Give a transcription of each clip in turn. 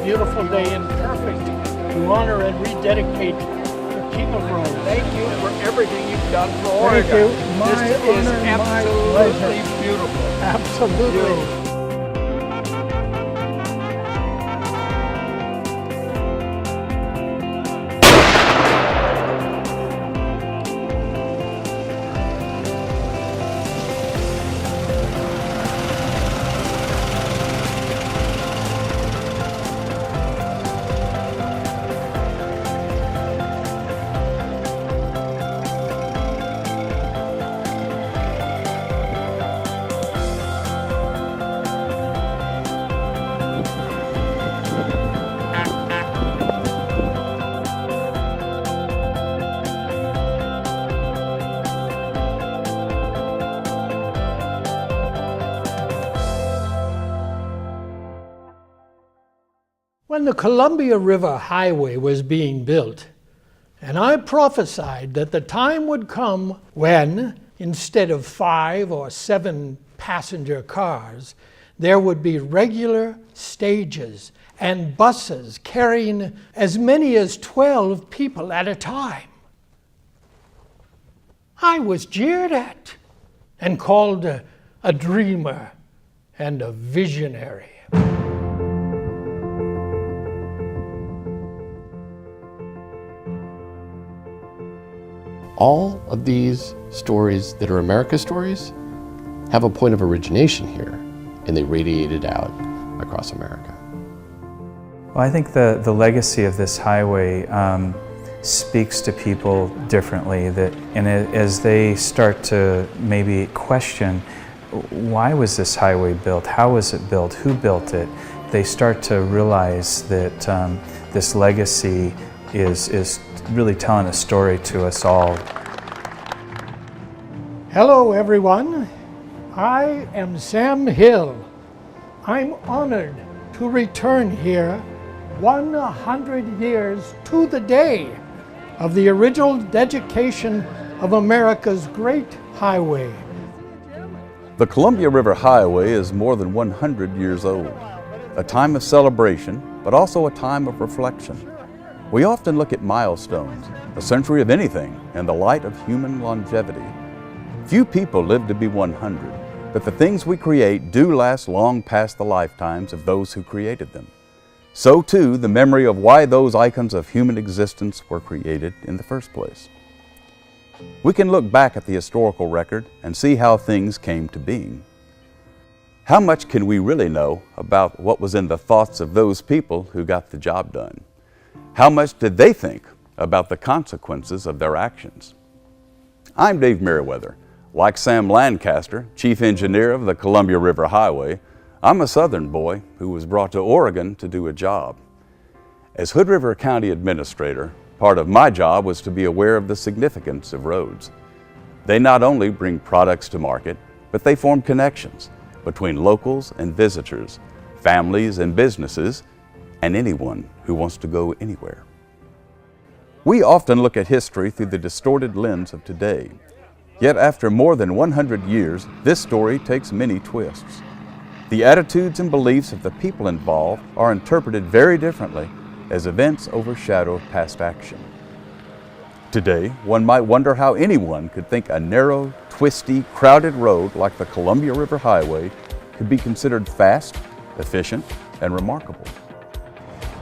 beautiful day and perfect to honor and rededicate the King of Rome. Thank you for everything you've done for Oregon. Thank you. My This is honor, my absolutely pleasure. beautiful. Absolutely. When the Columbia River Highway was being built, and I prophesied that the time would come when, instead of 5 or 7 passenger cars, there would be regular stages and buses carrying as many as 12 people at a time. I was jeered at and called a dreamer and a visionary. All of these stories that are America's stories have a point of origination here, and they radiated out across America. Well, I think the legacy of this highway speaks to people differently, and as they start to maybe question, why was this highway built? How was it built? Who built it? They start to realize that this legacy is really telling a story to us all. Hello everyone, I am Sam Hill. I'm honored to return here 100 years to the day of the original dedication of America's great highway. The Columbia River Highway is more than 100 years old, a time of celebration, but also a time of reflection. We often look at milestones, a century of anything, in the light of human longevity. Few people live to be 100, but the things we create do last long past the lifetimes of those who created them. So too, the memory of why those icons of human existence were created in the first place. We can look back at the historical record and see how things came to being. How much can we really know about what was in the thoughts of those people who got the job done? How much did they think about the consequences of their actions? I'm Dave Merriweather. Like Sam Lancaster, Chief Engineer of the Columbia River Highway, I'm a Southern boy who was brought to Oregon to do a job. As Hood River County Administrator, part of my job was to be aware of the significance of roads. They not only bring products to market, but they form connections between locals and visitors, families and businesses, and anyone who wants to go anywhere. We often look at history through the distorted lens of today. Yet after more than 100 years, this story takes many twists. The attitudes and beliefs of the people involved are interpreted very differently as events overshadow past action. Today, one might wonder how anyone could think a narrow, twisty, crowded road like the Columbia River Highway could be considered fast, efficient, and remarkable.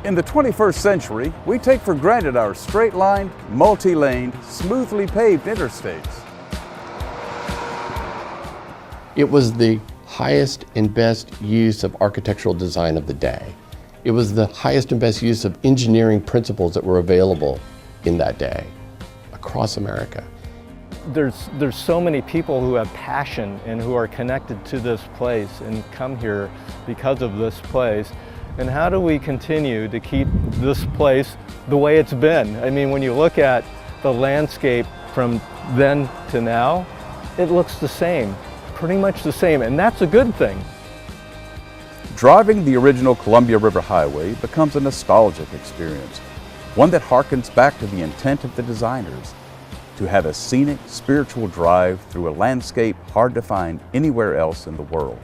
In the 21st century, we take for granted our straight-lined, multi-laned, smoothly paved interstates. It was the highest and best use of architectural design of the day. It was the highest and best use of engineering principles that were available in that day across America. There's so many people who have passion and who are connected to this place and come here because of this place. And how do we continue to keep this place the way it's been? I mean, when you look at the landscape from then to now, it looks the same, pretty much the same, and that's a good thing. Driving the original Columbia River Highway becomes a nostalgic experience, one that harkens back to the intent of the designers, to have a scenic, spiritual drive through a landscape hard to find anywhere else in the world.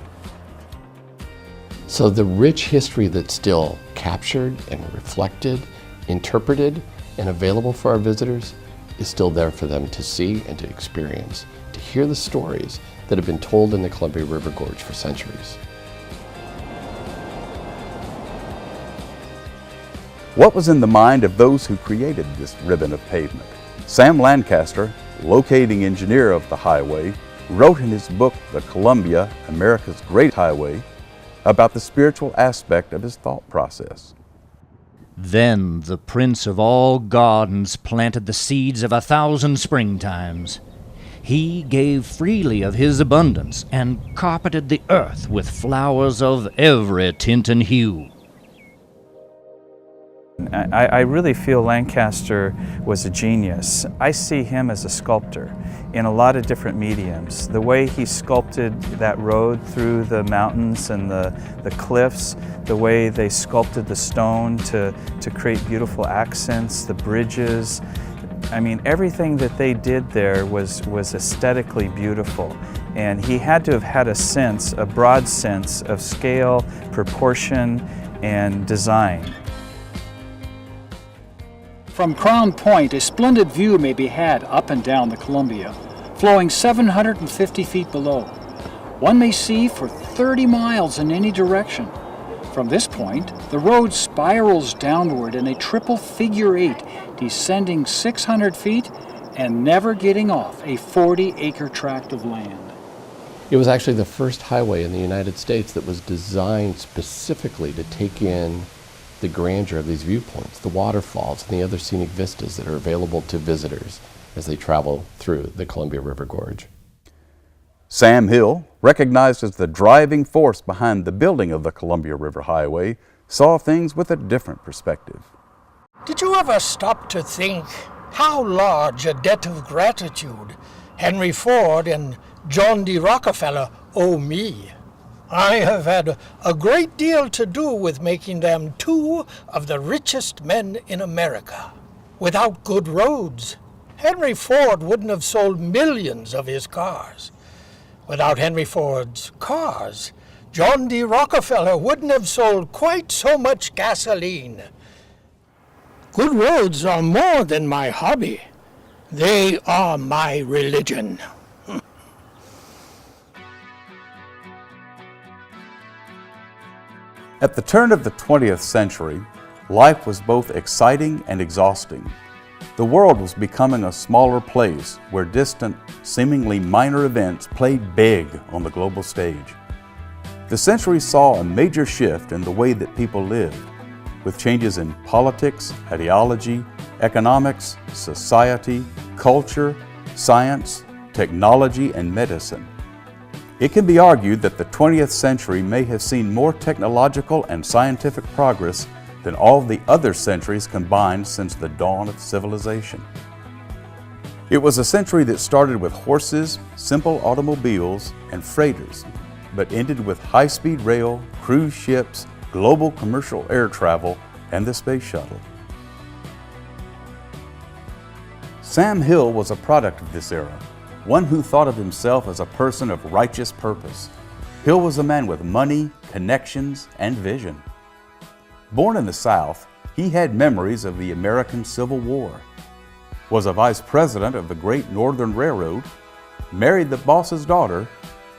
So the rich history that's still captured and reflected, interpreted, and available for our visitors is still there for them to see and to experience, to hear the stories that have been told in the Columbia River Gorge for centuries. What was in the mind of those who created this ribbon of pavement? Sam Lancaster, locating engineer of the highway, wrote in his book, The Columbia, America's Great Highway, about the spiritual aspect of his thought process. Then the Prince of all gardens planted the seeds of 1,000 springtimes. He gave freely of his abundance and carpeted the earth with flowers of every tint and hue. I really feel Lancaster was a genius. I see him as a sculptor in a lot of different mediums. The way he sculpted that road through the mountains and the cliffs, the way they sculpted the stone to create beautiful accents, the bridges. I mean, everything that they did there was aesthetically beautiful. And he had to have had a sense, a broad sense of scale, proportion, and design. From Crown Point, a splendid view may be had up and down the Columbia, flowing 750 feet below. One may see for 30 miles in any direction. From this point, the road spirals downward in a triple figure 8, descending 600 feet and never getting off a 40-acre tract of land. It was actually the first highway in the United States that was designed specifically to take in the grandeur of these viewpoints, the waterfalls and the other scenic vistas that are available to visitors as they travel through the Columbia River Gorge. Sam Hill, recognized as the driving force behind the building of the Columbia River Highway, saw things with a different perspective. Did you ever stop to think how large a debt of gratitude Henry Ford and John D. Rockefeller owe me? I have had a great deal to do with making them two of the richest men in America. Without good roads, Henry Ford wouldn't have sold millions of his cars. Without Henry Ford's cars, John D. Rockefeller wouldn't have sold quite so much gasoline. Good roads are more than my hobby. They are my religion. At the turn of the 20th century, life was both exciting and exhausting. The world was becoming a smaller place where distant, seemingly minor events played big on the global stage. The century saw a major shift in the way that people lived, with changes in politics, ideology, economics, society, culture, science, technology, and medicine. It can be argued that the 20th century may have seen more technological and scientific progress than all the other centuries combined since the dawn of civilization. It was a century that started with horses, simple automobiles, and freighters, but ended with high-speed rail, cruise ships, global commercial air travel, and the space shuttle. Sam Hill was a product of this era, one who thought of himself as a person of righteous purpose. Hill was a man with money, connections, and vision. Born in the South, he had memories of the American Civil War, was a vice president of the Great Northern Railroad, married the boss's daughter,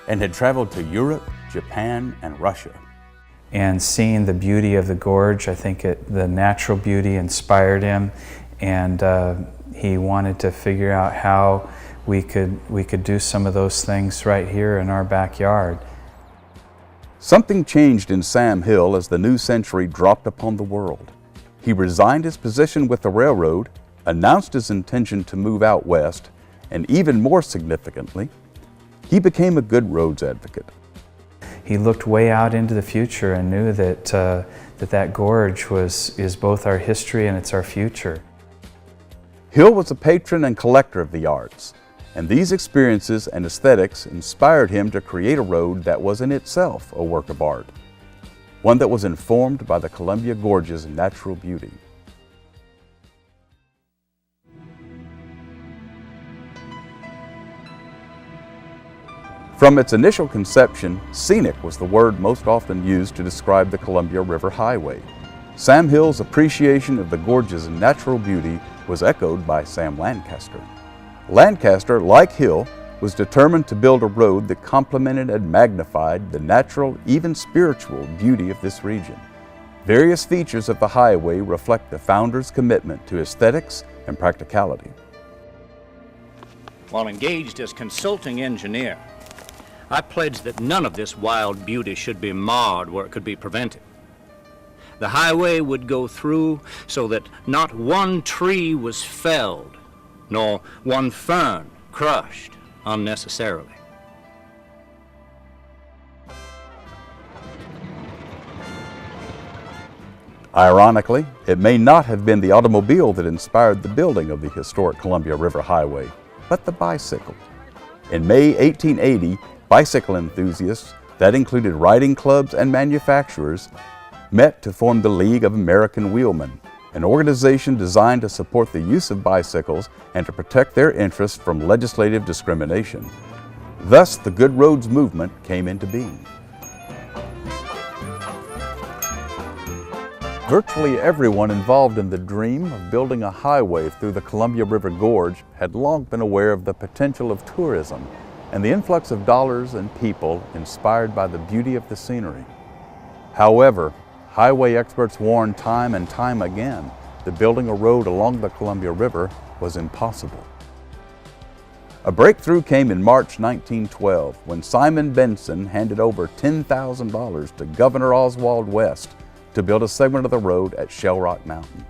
and had traveled to Europe, Japan, and Russia. And seeing the beauty of the gorge, I think the natural beauty inspired him, and he wanted to figure out how we could do some of those things right here in our backyard. Something changed in Sam Hill as the new century dropped upon the world. He resigned his position with the railroad, announced his intention to move out west, and even more significantly, he became a good roads advocate. He looked way out into the future and knew that that gorge is both our history and it's our future. Hill was a patron and collector of the arts, and these experiences and aesthetics inspired him to create a road that was in itself a work of art, one that was informed by the Columbia Gorge's natural beauty. From its initial conception, scenic was the word most often used to describe the Columbia River Highway. Sam Hill's appreciation of the gorge's natural beauty was echoed by Sam Lancaster. Lancaster, like Hill, was determined to build a road that complemented and magnified the natural, even spiritual, beauty of this region. Various features of the highway reflect the founder's commitment to aesthetics and practicality. While engaged as consulting engineer, I pledged that none of this wild beauty should be marred where it could be prevented. The highway would go through so that not one tree was felled, nor one fern crushed unnecessarily. Ironically, it may not have been the automobile that inspired the building of the historic Columbia River Highway, but the bicycle. In May 1880, bicycle enthusiasts, that included riding clubs and manufacturers, met to form the League of American Wheelmen, an organization designed to support the use of bicycles and to protect their interests from legislative discrimination. Thus, the Good Roads movement came into being. Virtually everyone involved in the dream of building a highway through the Columbia River Gorge had long been aware of the potential of tourism and the influx of dollars and people inspired by the beauty of the scenery. However, highway experts warned time and time again that building a road along the Columbia River was impossible. A breakthrough came in March 1912 when Simon Benson handed over $10,000 to Governor Oswald West to build a segment of the road at Shell Rock Mountain.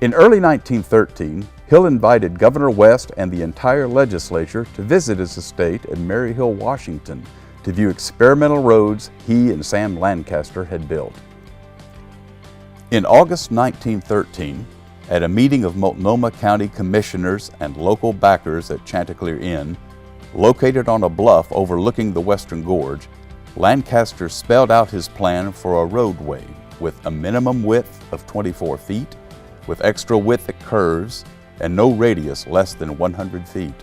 In early 1913, Hill invited Governor West and the entire legislature to visit his estate in Maryhill, Washington, to view experimental roads he and Sam Lancaster had built. In August 1913, at a meeting of Multnomah County commissioners and local backers at Chanticleer Inn, located on a bluff overlooking the Western Gorge, Lancaster spelled out his plan for a roadway with a minimum width of 24 feet, with extra width at curves, and no radius less than 100 feet.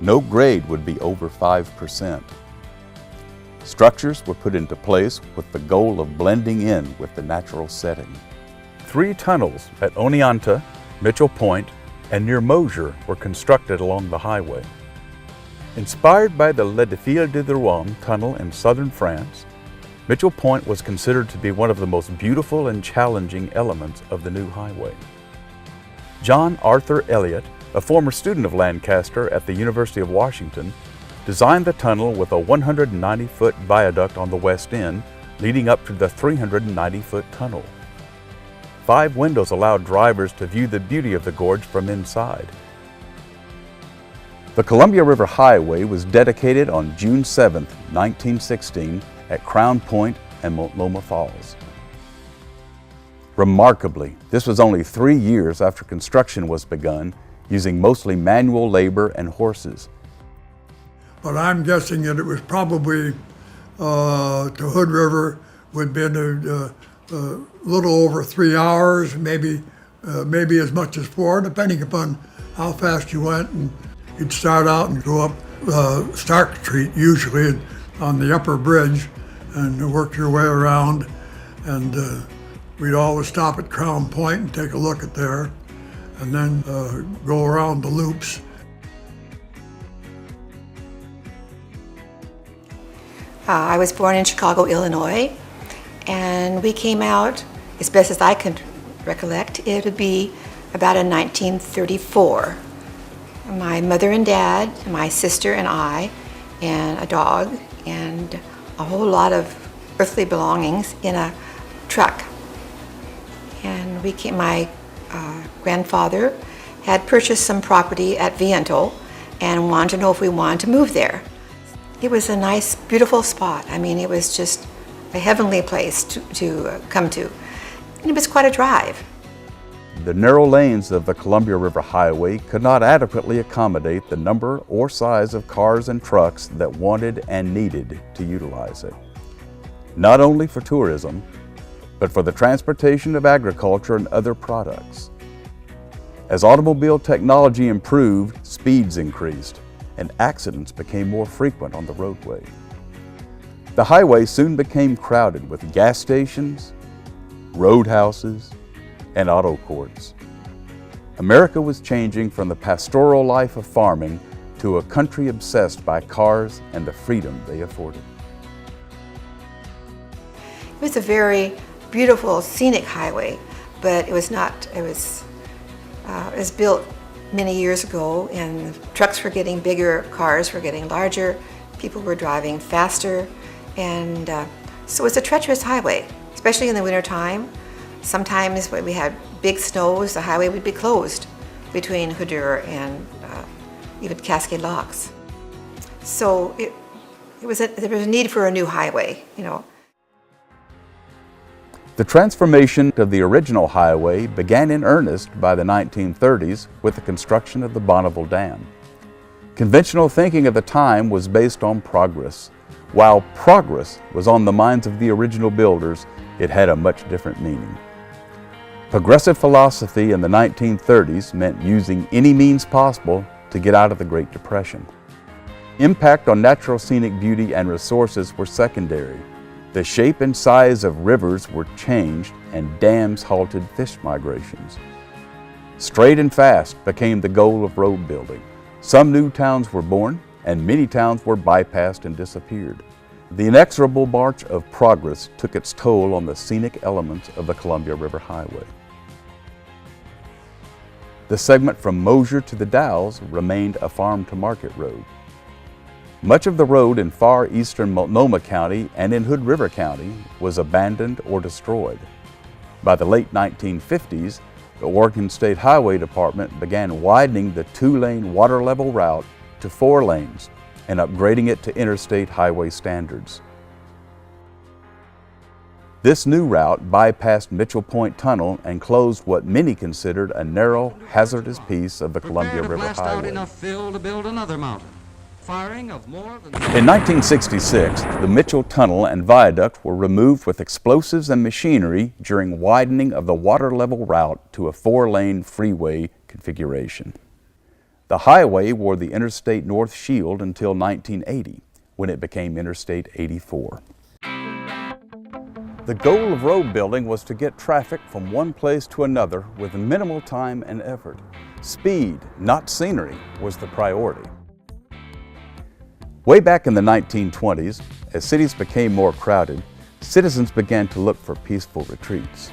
No grade would be over 5%. Structures were put into place with the goal of blending in with the natural setting. 3 tunnels at Oneonta, Mitchell Point, and near Mosier were constructed along the highway. Inspired by the Les Défis de Rouen tunnel in southern France, Mitchell Point was considered to be one of the most beautiful and challenging elements of the new highway. John Arthur Elliott, a former student of Lancaster at the University of Washington, designed the tunnel with a 190-foot viaduct on the west end, leading up to the 390-foot tunnel. 5 windows allowed drivers to view the beauty of the gorge from inside. The Columbia River Highway was dedicated on June 7, 1916, at Crown Point and Multnomah Falls. Remarkably, this was only 3 years after construction was begun, using mostly manual labor and horses. But I'm guessing that it was probably to Hood River would have been a little over 3 hours, maybe as much as 4, depending upon how fast you went. And you'd start out and go up Stark Street, usually on the upper bridge, and work your way around. And we'd always stop at Crown Point and take a look at there, and then go around the loops. I was born in Chicago, Illinois, and we came out, as best as I can recollect, it would be about in 1934. My mother and dad, my sister and I, and a dog, and a whole lot of earthly belongings in a truck. And my grandfather had purchased some property at Vientel and wanted to know if we wanted to move there. It was a nice, beautiful spot. I mean, it was just a heavenly place to come to. And it was quite a drive. The narrow lanes of the Columbia River Highway could not adequately accommodate the number or size of cars and trucks that wanted and needed to utilize it. Not only for tourism, but for the transportation of agriculture and other products. As automobile technology improved, speeds increased. and accidents became more frequent on the roadway. The highway soon became crowded with gas stations, roadhouses, and auto courts. America was changing from the pastoral life of farming to a country obsessed by cars and the freedom they afforded. It was a very beautiful, scenic highway, but it was built many years ago, and trucks were getting bigger, cars were getting larger, people were driving faster, and so it's a treacherous highway, especially in the wintertime. Sometimes when we had big snows, the highway would be closed between Hood River and even Cascade Locks. So there was a need for a new highway, you know. The transformation of the original highway began in earnest by the 1930s with the construction of the Bonneville Dam. Conventional thinking of the time was based on progress. While progress was on the minds of the original builders, it had a much different meaning. Progressive philosophy in the 1930s meant using any means possible to get out of the Great Depression. Impact on natural scenic beauty and resources were secondary. The shape and size of rivers were changed and dams halted fish migrations. Straight and fast became the goal of road building. Some new towns were born and many towns were bypassed and disappeared. The inexorable march of progress took its toll on the scenic elements of the Columbia River Highway. The segment from Mosier to the Dalles remained a farm-to-market road. Much of the road in far eastern Multnomah County and in Hood River County was abandoned or destroyed. By the late 1950s, the Oregon State Highway Department began widening the 2-lane water-level route to 4 lanes and upgrading it to interstate highway standards. This new route bypassed Mitchell Point Tunnel and closed what many considered a narrow, hazardous piece of the Columbia River Highway. In 1966, the Mitchell Tunnel and viaduct were removed with explosives and machinery during widening of the water-level route to a 4-lane freeway configuration. The highway wore the Interstate North Shield until 1980, when it became Interstate 84. The goal of road building was to get traffic from one place to another with minimal time and effort. Speed, not scenery, was the priority. Way back in the 1920s, as cities became more crowded, citizens began to look for peaceful retreats.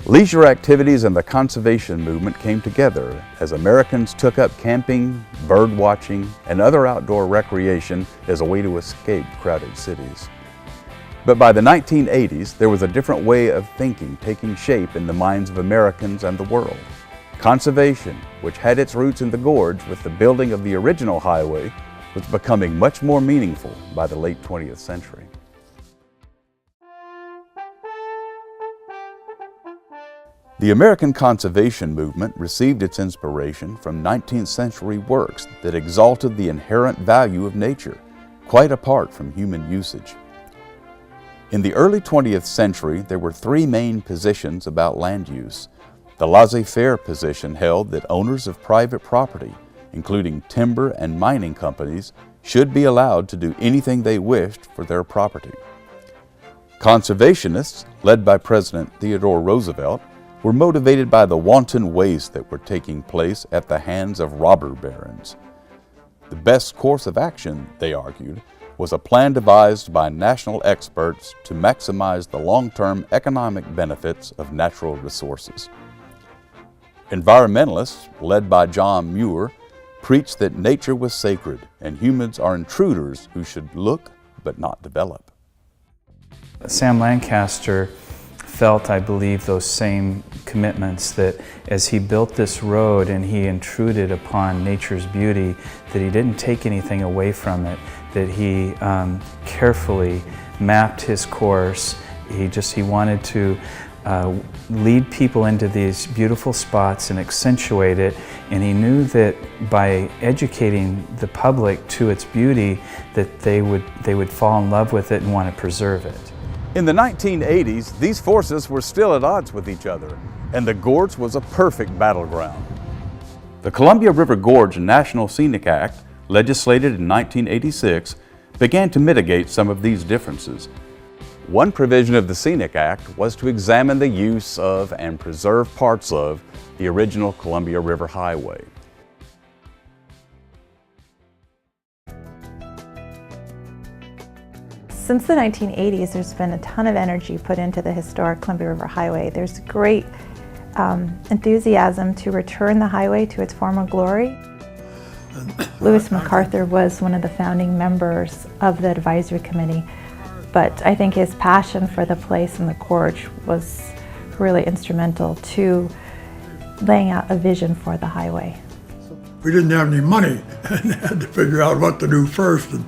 Leisure activities and the conservation movement came together as Americans took up camping, bird watching, and other outdoor recreation as a way to escape crowded cities. But by the 1980s, there was a different way of thinking taking shape in the minds of Americans and the world. Conservation, which had its roots in the gorge with the building of the original highway, was becoming much more meaningful by the late 20th century. The American conservation movement received its inspiration from 19th century works that exalted the inherent value of nature, quite apart from human usage. In the early 20th century, there were 3 main positions about land use. The laissez-faire position held that owners of private property, including timber and mining companies, should be allowed to do anything they wished for their property. Conservationists, led by President Theodore Roosevelt, were motivated by the wanton waste that were taking place at the hands of robber barons. The best course of action, they argued, was a plan devised by national experts to maximize the long-term economic benefits of natural resources. Environmentalists, led by John Muir, preached that nature was sacred and humans are intruders who should look but not develop. Sam Lancaster felt, I believe, those same commitments, that as he built this road and he intruded upon nature's beauty, that he didn't take anything away from it, that he carefully mapped his course. He wanted to lead people into these beautiful spots and accentuate it, and he knew that by educating the public to its beauty, that they would fall in love with it and want to preserve it. In the 1980s, these forces were still at odds with each other, and the gorge was a perfect battleground. The Columbia River Gorge National Scenic Act legislated in 1986, began to mitigate some of these differences. One provision of the Scenic Act was to examine the use of and preserve parts of the original Columbia River Highway. Since the 1980s, there's been a ton of energy put into the historic Columbia River Highway. There's great enthusiasm to return the highway to its former glory. Lewis MacArthur was one of the founding members of the advisory committee, but I think his passion for the place and the gorge was really instrumental to laying out a vision for the highway. We didn't have any money and had to figure out what to do first. And,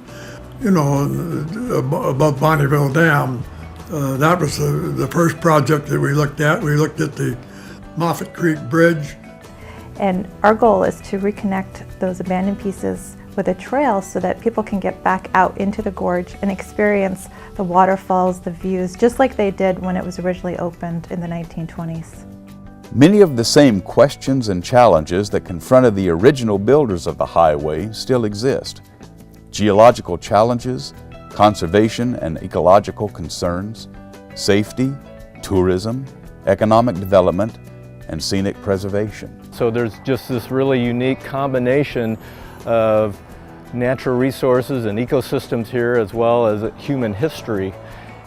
you know, above Bonneville Dam, that was the first project that we looked at. We looked at the Moffett Creek Bridge. And our goal is to reconnect those abandoned pieces with a trail so that people can get back out into the gorge and experience the waterfalls, the views, just like they did when it was originally opened in the 1920s. Many of the same questions and challenges that confronted the original builders of the highway still exist. Geological challenges, conservation and ecological concerns, safety, tourism, economic development, and scenic preservation. So there's just this really unique combination of natural resources and ecosystems here, as well as human history.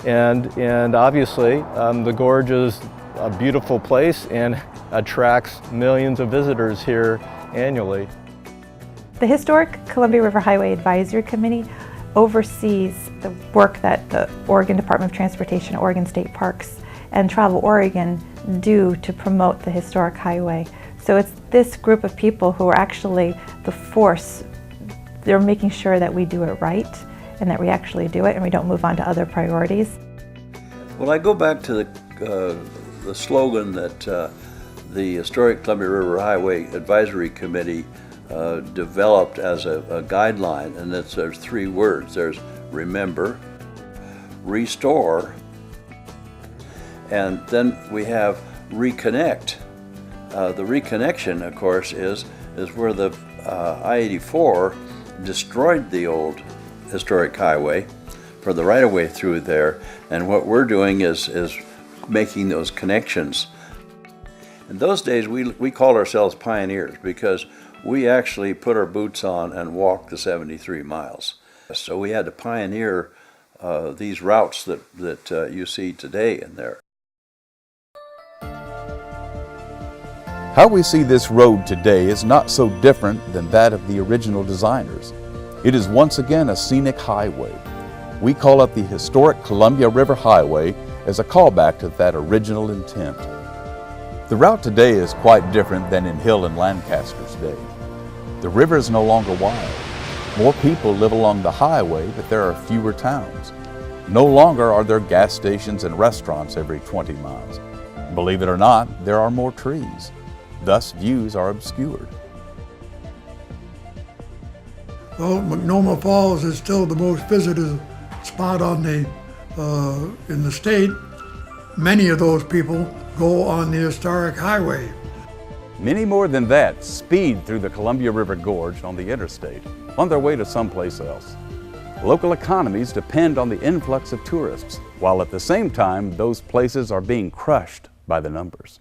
And obviously, the gorge is a beautiful place and attracts millions of visitors here annually. The Historic Columbia River Highway Advisory Committee oversees the work that the Oregon Department of Transportation, Oregon State Parks, and Travel Oregon do to promote the historic highway. So it's this group of people who are actually the force. They're making sure that we do it right and that we actually do it and we don't move on to other priorities. Well, I go back to the slogan that the Historic Columbia River Highway Advisory Committee developed as a guideline, and there's three words. There's remember, restore, and then we have reconnect. The reconnection, of course, is where the I-84 destroyed the old historic highway for the right-of-way through there, and what we're doing is making those connections. In those days, we called ourselves pioneers because we actually put our boots on and walked the 73 miles. So we had to pioneer these routes that you see today in there. How we see this road today is not so different than that of the original designers. It is once again a scenic highway. We call it the Historic Columbia River Highway as a callback to that original intent. The route today is quite different than in Hill and Lancaster's day. The river is no longer wild. More people live along the highway, but there are fewer towns. No longer are there gas stations and restaurants every 20 miles. Believe it or not, there are more trees. Thus, views are obscured. Well, Multnomah Falls is still the most visited spot on in the state. Many of those people go on the historic highway. Many more than that speed through the Columbia River Gorge on the interstate, on their way to someplace else. Local economies depend on the influx of tourists, while at the same time, those places are being crushed by the numbers.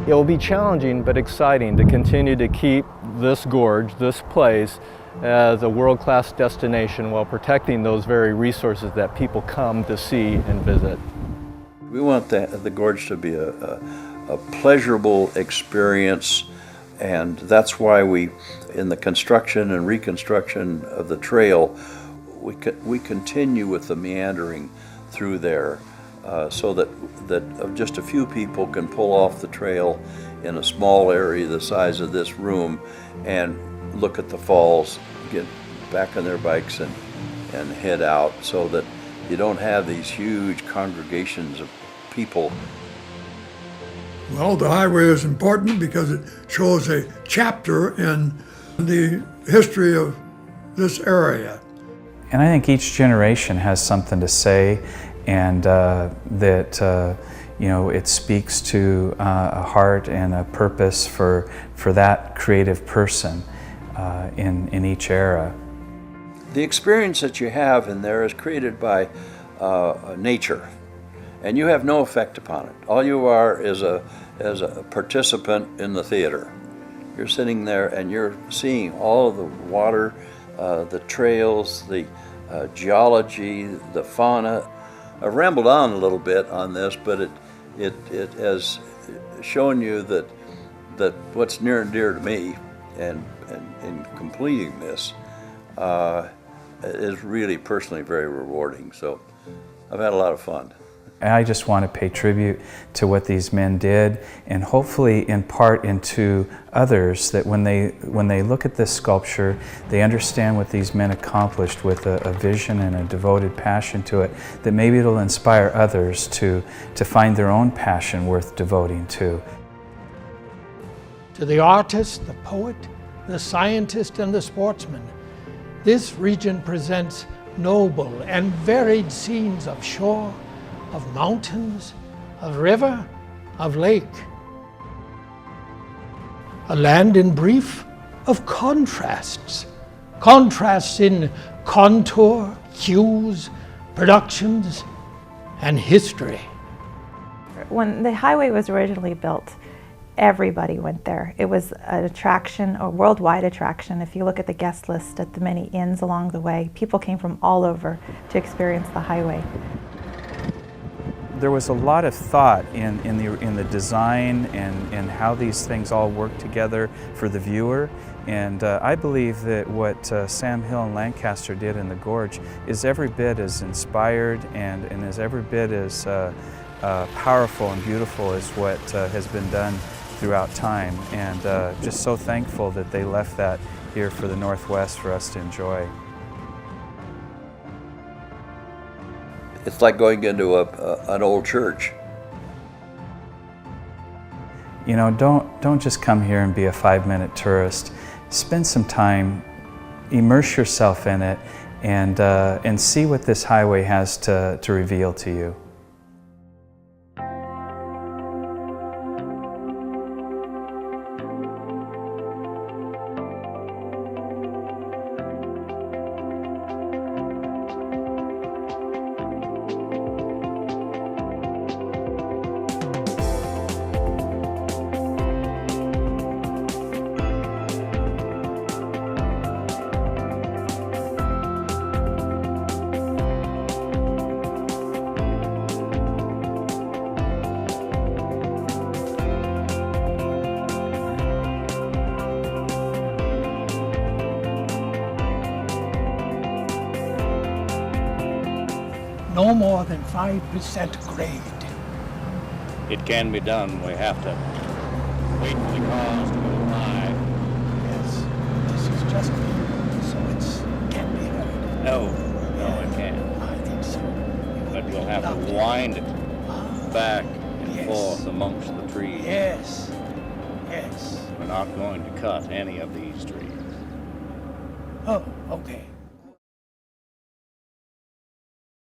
It will be challenging but exciting to continue to keep this gorge, this place, as a world-class destination while protecting those very resources that people come to see and visit. We want the gorge to be a pleasurable experience, and that's why we, in the construction and reconstruction of the trail, we continue with the meandering through there. So that just a few people can pull off the trail in a small area the size of this room and look at the falls, get back on their bikes and head out, so that you don't have these huge congregations of people. Well, the highway is important because it shows a chapter in the history of this area. And I think each generation has something to say, and that it speaks to a heart and a purpose for that creative person. in each era. The experience that you have in there is created by nature, and you have no effect upon it. All you are is a participant in the theater. You're sitting there and you're seeing all of the water, the trails, the geology, the fauna. I've rambled on a little bit on this, but it has shown you that what's near and dear to me, and in completing this, is really personally very rewarding. So I've had a lot of fun. I just want to pay tribute to what these men did, and hopefully impart into others that when they look at this sculpture, they understand what these men accomplished with a vision and a devoted passion to it, that maybe it'll inspire others to find their own passion worth devoting to. To the artist, the poet, the scientist, and the sportsman, this region presents noble and varied scenes of shore, of mountains, of river, of lake. A land, in brief, of contrasts. Contrasts in contour, hues, productions, and history. When the highway was originally built, everybody went there. It was an attraction, a worldwide attraction. If you look at the guest list at the many inns along the way, people came from all over to experience the highway. There was a lot of thought in the design and how these things all work together for the viewer. And I believe that what Sam Hill and Lancaster did in the Gorge is every bit as inspired and is every bit as powerful and beautiful as what has been done throughout time. And just so thankful that they left that here for the Northwest for us to enjoy. It's like going into an old church. You know, don't just come here and be a 5-minute tourist. Spend some time, immerse yourself in it, and see what this highway has to reveal to you. No more than 5% grade. It can be done. We have to wait for the cars to go by. Yes, this is just so it can't be heard. No, it can't. I think so. But you'll have to wind it back and forth amongst the trees. Yes, yes. We're not going to cut any of these trees. Oh, okay.